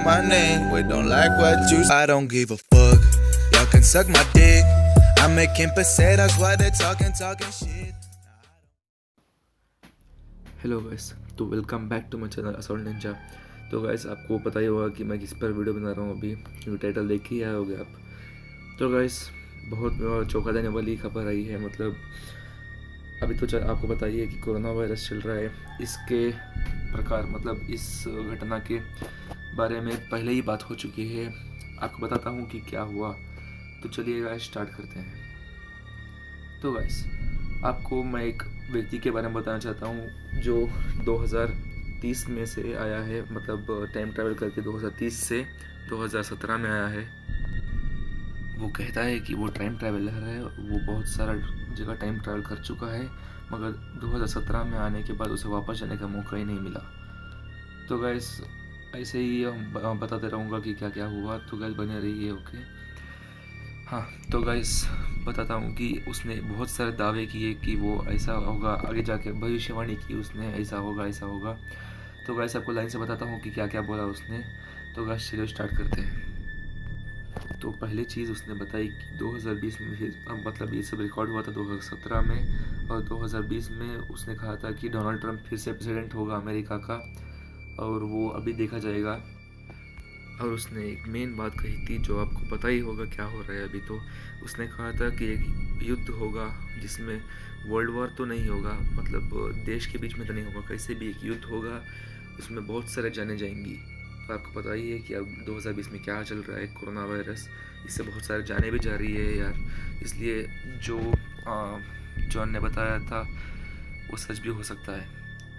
My name, we don't like what you. I don't give a fuck. Y'all can suck my dick. I'm making pesetas while they're talking shit. Hello guys, तो welcome back to my channel assault ninja. तो guys, आपको पता ही होगा कि मैं किस पर video बना रहा हूँ अभी, क्योंकि टाइटल देख ही आए होगे आप। तो गाइस, बहुत चौंका देने वाली खबर आई है। मतलब अभी तो आपको बताइए कि कोरोना वायरस चल रहा है। इसके प्रकार मतलब इस घटना के बारे में पहले ही बात हो चुकी है। आपको बताता हूँ कि क्या हुआ। तो चलिए गाइस, स्टार्ट करते हैं। तो गाइस, आपको मैं एक व्यक्ति के बारे में बताना चाहता हूँ जो 2030 में से आया है। मतलब टाइम ट्रैवल करके 2030 से 2017 में आया है। वो कहता है कि वो टाइम ट्रैवलर है, वो बहुत सारा जगह टाइम ट्रैवल कर चुका है, मगर 2017 में आने के बाद उसे वापस जाने का मौका ही नहीं मिला। तो गैस, ऐसे ही हम बताते रहूँगा कि क्या क्या हुआ। तो गैस, बने रहिए। ओके, हाँ। तो गाइस, बताता हूँ कि उसने बहुत सारे दावे किए कि वो ऐसा होगा, आगे जाके भविष्यवाणी की उसने, ऐसा होगा ऐसा होगा। तो गाइस, आपको लाइन से बताता हूँ कि क्या क्या बोला उसने। तो गाइस, चलिए स्टार्ट करते हैं। तो पहली चीज़ उसने बताई कि 2020 में फिर मतलब ये सब रिकॉर्ड हुआ था 2017 में, और 2020 में उसने कहा था कि डोनाल्ड ट्रंप फिर से प्रेसिडेंट होगा अमेरिका का, और वो अभी देखा जाएगा। और उसने एक मेन बात कही थी जो आपको पता ही होगा क्या हो रहा है अभी। तो उसने कहा था कि एक युद्ध होगा जिसमें वर्ल्ड वॉर तो नहीं होगा, मतलब देश के बीच में तो नहीं होगा, कैसे भी एक युद्ध होगा, उसमें बहुत सारे जाने जाएंगी। तो आपको पता ही है कि अब 2020 में क्या चल रहा है, कोरोना वायरस, इससे बहुत सारे जाने भी जा रही है यार। इसलिए जो जॉन ने बताया था वो सच भी हो सकता है,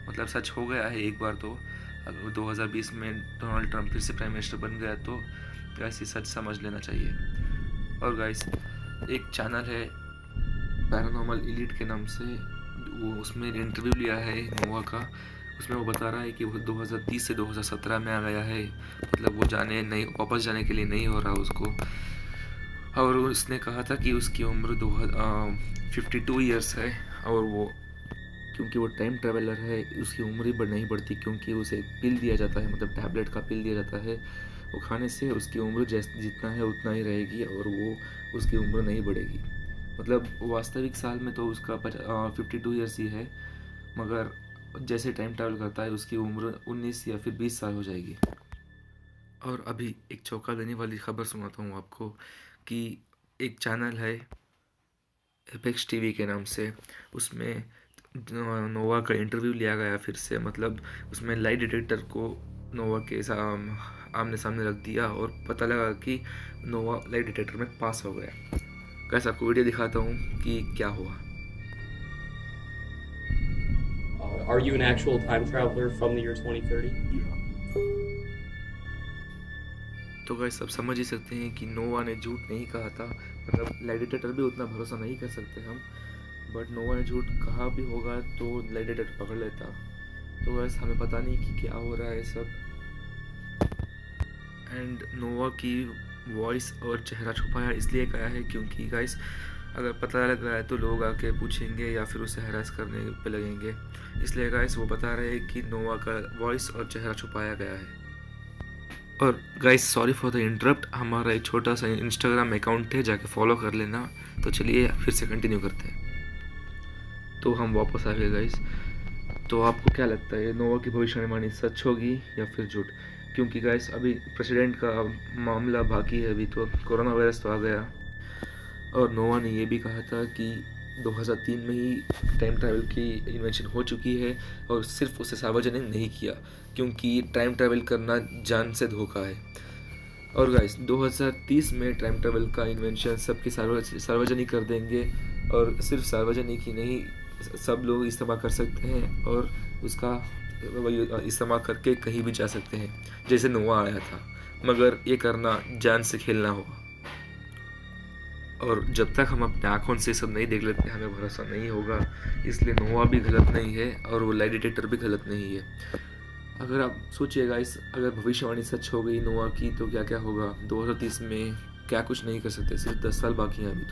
मतलब सच हो गया है एक बार। तो अगर 2020 में डोनाल्ड ट्रंप फिर से प्राइम मिनिस्टर बन गया तो गाइस ये सच समझ लेना चाहिए। और गाइस, एक चैनल है पैरानॉर्मल एलीट के नाम से, वो उसमें इंटरव्यू लिया है नोवा का। उसमें वो बता रहा है कि वो 2030 से 2017 में आ गया है, मतलब वो जाने नहीं, वापस जाने के लिए नहीं हो रहा उसको। और उसने कहा था कि उसकी उम्र 52 ईयर्स है, और वो क्योंकि वो टाइम ट्रैवलर है उसकी उम्र ही नहीं बढ़ती, क्योंकि उसे पिल दिया जाता है, मतलब टैबलेट का पिल दिया जाता है। वो खाने से उसकी उम्र जितना है उतना ही रहेगी, और वो उसकी उम्र नहीं बढ़ेगी। मतलब वास्तविक साल में तो उसका 52 ईयर्स ही है, मगर जैसे टाइम ट्रैवल करता है उसकी उम्र 19 या फिर 20 साल हो जाएगी। और अभी एक चौंका देने वाली खबर सुनाता हूँ आपको कि एक चैनल है एपेक्स टीवी के नाम से, उसमें नोवा का इंटरव्यू लिया गया फिर से। मतलब उसमें लाई डिटेक्टर को नोवा के आमने सामने रख दिया, और पता लगा कि नोवा लाई डिटेक्टर में पास हो गया। कैसे आपको वीडियो दिखाता हूँ कि क्या हुआ। Are you an actual time traveler from the year 2030? तो गाइस, सब समझ ही सकते हैं कि नोवा ने झूठ नहीं कहा था। मतलब लाई डिटेक्टर भी उतना भरोसा नहीं कर सकते हम, बट नोवा ने झूठ कहा भी होगा तो लाई डिटेक्टर पकड़ लेता। तो गाइस, हमें पता नहीं कि क्या हो रहा है सब। एंड नोवा की वॉइस और चेहरा छुपाया इसलिए गया है क्योंकि गाइस, अगर पता लग रहा है तो लोग आके पूछेंगे या फिर उसे हैरास करने पे लगेंगे। इसलिए गाइस, वो बता रहे हैं कि नोवा का वॉइस और चेहरा छुपाया गया है। और guys, sorry for the interrupt, हमारा एक छोटा सा इंस्टाग्राम अकाउंट है, जाके फॉलो कर लेना। तो चलिए फिर से कंटिन्यू करते हैं। तो हम वापस आ गए गाइस। तो आपको क्या लगता है, नोवा की भविष्यवाणी सच होगी या फिर झूठ? क्योंकि गाइस, अभी प्रेसिडेंट का मामला बाकी है, अभी तो कोरोना वायरस तो आ गया। और नोवा ने ये भी कहा था कि 2003 में ही टाइम ट्रैवल की इन्वेंशन हो चुकी है, और सिर्फ उसे सार्वजनिक नहीं किया, क्योंकि टाइम ट्रैवल करना जान से धोखा है। और गाइस, 2030 में टाइम ट्रैवल का इन्वेंशन सबकी सार्वजनिक कर देंगे, और सिर्फ सार्वजनिक ही नहीं, सब लोग इस्तेमाल कर सकते हैं, और उसका इस्तेमाल करके कहीं भी जा सकते हैं, जैसे नोवा आया था। मगर ये करना जान से खेलना होगा, और जब तक हम अपने आँखों से सब नहीं देख लेते हमें भरोसा नहीं होगा। इसलिए नोवा भी गलत नहीं है, और वो लाई डिटेक्टर भी गलत नहीं है। अगर आप सोचिएगा, इस अगर भविष्यवाणी सच हो गई नोवा की तो क्या क्या होगा 2030 में। क्या कुछ नहीं कर सकते, सिर्फ 10 साल बाकी हैं अभी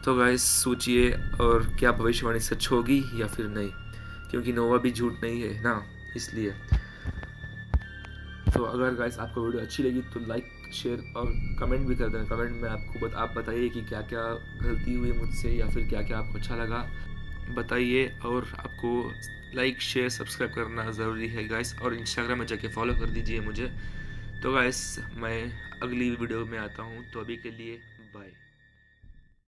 तो गाइस, सोचिए, और क्या भविष्यवाणी सच होगी या फिर नहीं, क्योंकि नोवा भी झूठ नहीं है ना, इसलिए। तो अगर गाइस आपको वीडियो अच्छी लगी तो लाइक शेयर और कमेंट भी कर देना। कमेंट में आप बताइए कि क्या क्या गलती हुई मुझसे या फिर क्या क्या आपको अच्छा लगा बताइए। और आपको लाइक शेयर सब्सक्राइब करना ज़रूरी है गाइस, और इंस्टाग्राम में जाके फॉलो कर दीजिए मुझे। तो गाइस मैं अगली वीडियो में आता हूँ, तो अभी के लिए बाय।